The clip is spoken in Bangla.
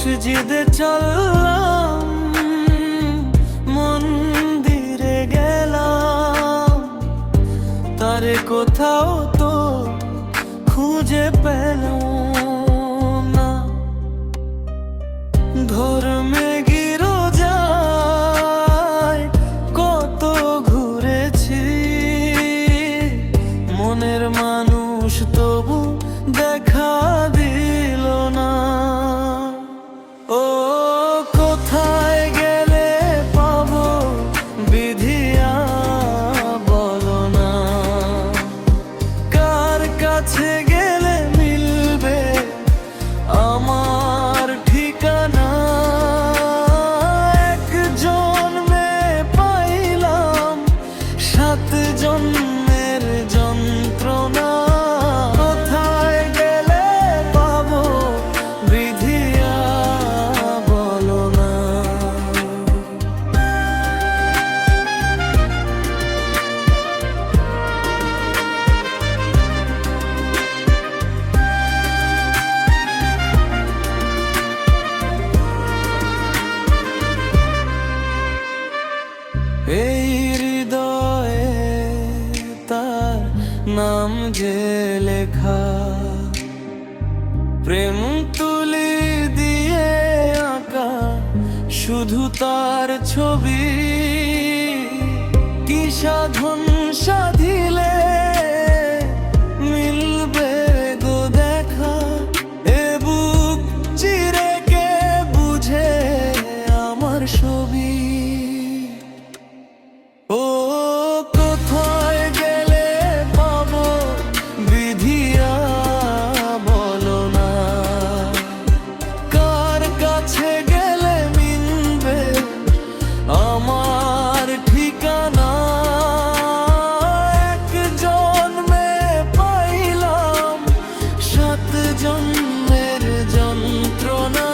মসজিদে চললাম, মন্দিরে গেলাম, তারে কোথাও তো খুঁজে পেলাম না। ধর্মে গিরজায় কত ঘুরেছি, মনের মানুষ তবু দেখা দিল না। ও কোথায় গেলে পাবো বিধিয়া বলো না, কার কাছে গেলে মিলবে আমার ঠিকানা। এক জন্মে পাইলাম 7 জন্মের যন্ত্রণা, কোথায় গেলে পাবো বিধিয়া বলো না। এই হৃদয়ে তার নাম যে লেখা, প্রেম তুলি দিয়ে আঁকা শুধু তার ছবি। কি সাধন সাধিলে মিলবে গো দেখা, এ বুক চিরে কে বুঝে আমার ছবি। ও কোথায় গেলে পাবো বিধিয়া বলো না, কার কাছে গেলে মিলবে আমার ঠিকানা। এক জন্মে পাইলাম 7 জন্মের যন্ত্রণা,